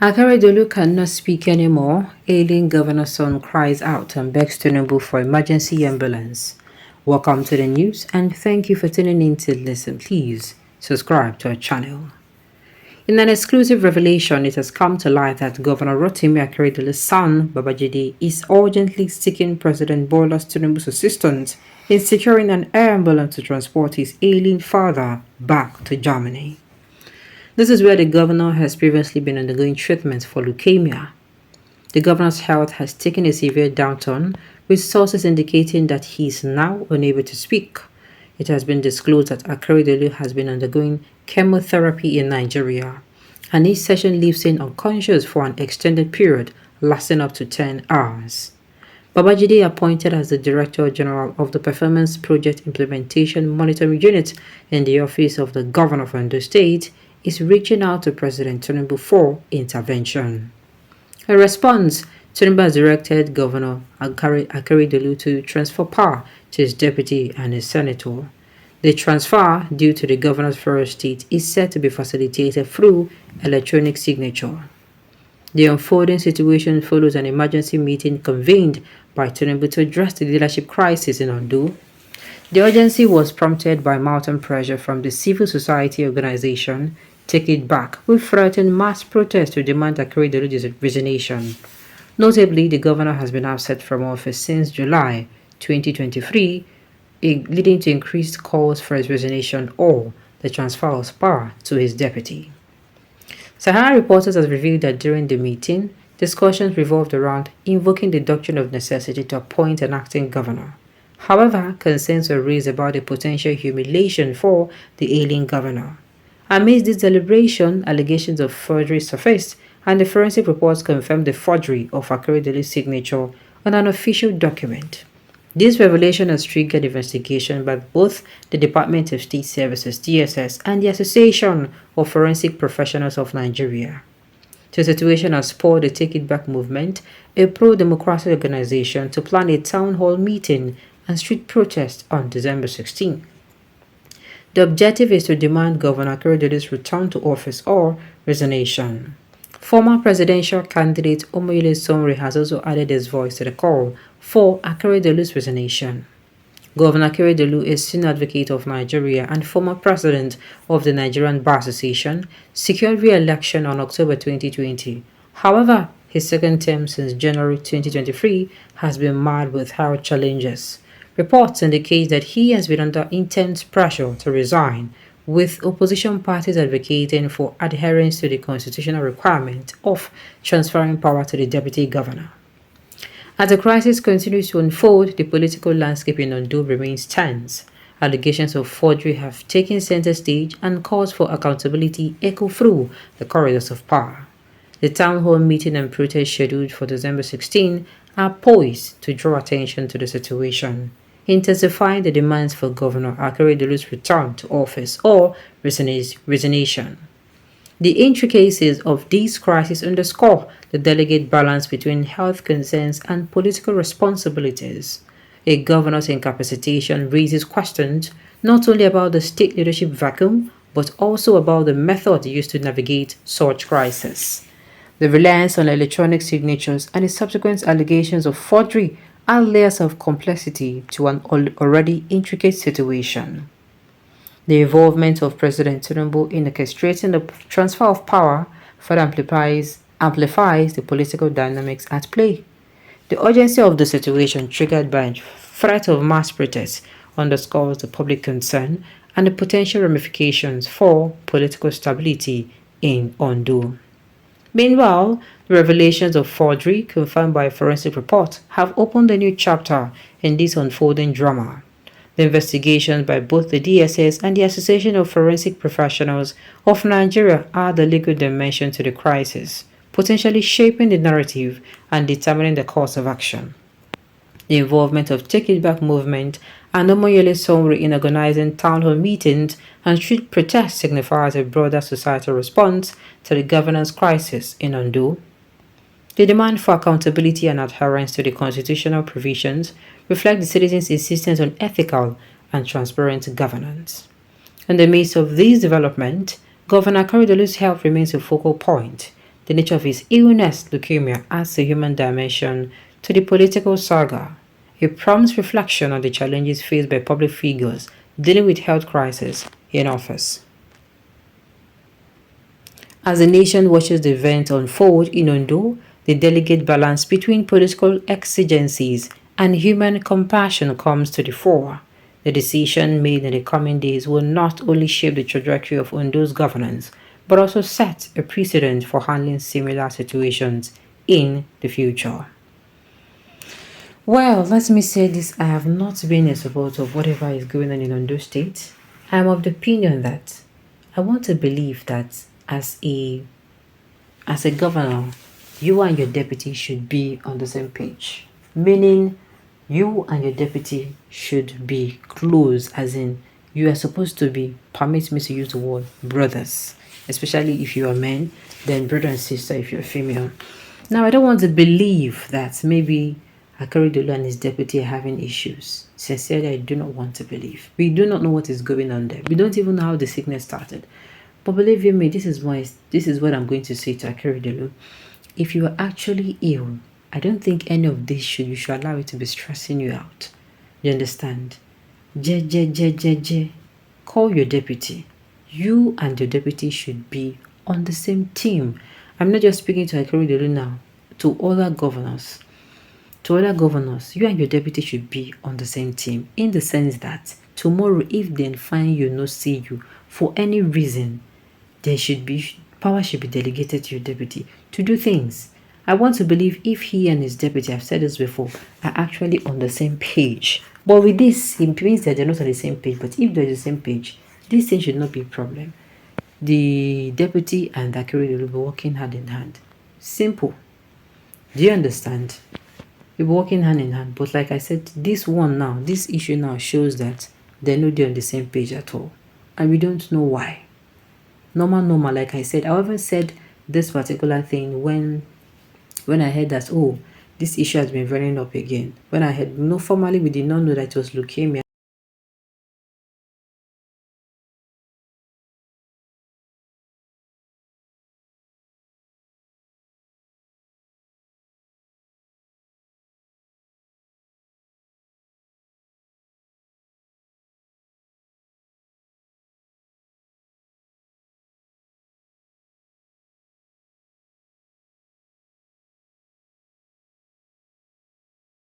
Akeredolu cannot speak anymore. Ailing governor's son cries out and begs Tinubu for emergency ambulance. Welcome to the news and thank you for tuning in to listen. Please subscribe to our channel. In an exclusive revelation, it has come to light that Governor Rotimi Akeredolu's son, Babajide, is urgently seeking President Bola Tinubu's assistance in securing an air ambulance to transport his ailing father back to Germany. This is where the governor has previously been undergoing treatment for leukemia. The governor's health has taken a severe downturn, with sources indicating that he is now unable to speak. It has been disclosed that Akeredolu has been undergoing chemotherapy in Nigeria, and each session leaves him unconscious for an extended period lasting up to 10 hours. Babajide, appointed as the Director General of the Performance Project Implementation Monitoring Unit in the Office of the Governor of Ondo State, is reaching out to President Tinubu for intervention. In response, Tinubu has directed Governor Akeredolu to transfer power to his deputy and his senator. The transfer, due to the governor's first state, is said to be facilitated through electronic signature. The unfolding situation follows an emergency meeting convened by Tinubu to address the leadership crisis in Ondo. The urgency was prompted by mounting pressure from the civil society organization Take It Back, who threatened mass protests to demand Akeredolu's resignation. Notably, the governor has been absent from office since July 2023, leading to increased calls for his resignation or the transfer of power to his deputy. Sahara Reporters has revealed that during the meeting, discussions revolved around invoking the doctrine of necessity to appoint an acting governor. However, concerns were raised about the potential humiliation for the ailing governor. Amidst this deliberation, allegations of forgery surfaced, and the forensic reports confirmed the forgery of Akeredolu's signature on an official document. This revelation has triggered investigation by both the Department of State Services (DSS) and the Association of Forensic Professionals of Nigeria. The situation has spurred the Take It Back movement, a pro-democracy organization, to plan a town hall meeting and street protest on December 16. The objective is to demand Governor Akeredolu's return to office or resignation. Former presidential candidate Omoyele Sowore has also added his voice to the call for Akeredolu's resignation. Governor Akeredolu, a senior advocate of Nigeria and former president of the Nigerian Bar Association, secured re-election on October 2020. However, his second term since January 2023 has been marred with health challenges. Reports indicate that he has been under intense pressure to resign, with opposition parties advocating for adherence to the constitutional requirement of transferring power to the deputy governor. As the crisis continues to unfold, the political landscape in Ondo remains tense. Allegations of forgery have taken center stage, and calls for accountability echo through the corridors of power. The town hall meeting and protest scheduled for December 16 are poised to draw attention to the situation, intensifying the demands for Governor Akeredolu's return to office or resignation. The intricacies of these crises underscore the delicate balance between health concerns and political responsibilities. A governor's incapacitation raises questions not only about the state leadership vacuum, but also about the methods used to navigate such crises. The reliance on electronic signatures and the subsequent allegations of forgery add layers of complexity to an already intricate situation. The involvement of President Tinubu in orchestrating the transfer of power further amplifies the political dynamics at play. The urgency of the situation, triggered by a threat of mass protests, underscores the public concern and the potential ramifications for political stability in Ondo. Meanwhile, the revelations of forgery, confirmed by a forensic report, have opened a new chapter in this unfolding drama. The investigations by both the DSS and the Association of Forensic Professionals of Nigeria add the legal dimension to the crisis, potentially shaping the narrative and determining the course of action. The involvement of Take It Back movement and Omoyele Sowore in organizing town hall meetings and street protests signifies a broader societal response to the governance crisis in Ondo. The demand for accountability and adherence to the constitutional provisions reflect the citizens' insistence on ethical and transparent governance. In the midst of these developments, Governor Akeredolu's health remains a focal point. The nature of his illness, leukemia, adds a human dimension to the political saga. It prompts reflection on the challenges faced by public figures dealing with health crisis in office. As the nation watches the event unfold in Ondo, the delicate balance between political exigencies and human compassion comes to the fore. The decision made in the coming days will not only shape the trajectory of Ondo's governance, but also set a precedent for handling similar situations in the future. Well, let me say this, I have not been a supporter of whatever is going on in Ondo State. I am of the opinion that I want to believe that as a governor, you and your deputy should be on the same page. Meaning, you and your deputy should be close, as in, you are supposed to be, permit me to use the word, brothers. Especially if you are men, then brother and sister if you're female. Now, I don't want to believe that maybe Akeredolu and his deputy are having issues. Sincerely, I do not want to believe. We do not know what is going on there. We don't even know how the sickness started. But believe you me, this is what I'm going to say to Akeredolu. If you are actually ill, I don't think any of this you should allow it to be stressing you out. You understand? Call your deputy. You and your deputy should be on the same team. I'm not just speaking to Akeredolu now, to other governors. You and your deputy should be on the same team, in the sense that tomorrow, if they find you no see you for any reason, power should be delegated to your deputy to do things. I want to believe if he and his deputy, I've said this before, are actually on the same page. But with this, it means that they're not on the same page. But if they're on the same page, this thing should not be a problem. The deputy and the Akeredolu will be working hand in hand. Simple. Do you understand? We'll be working hand in hand. But like I said, this issue now shows that they're not on the same page at all. And we don't know why. Normal, like I said. I even said this particular thing when I heard that, this issue has been running up again. When I had, formally we did not know that it was leukemia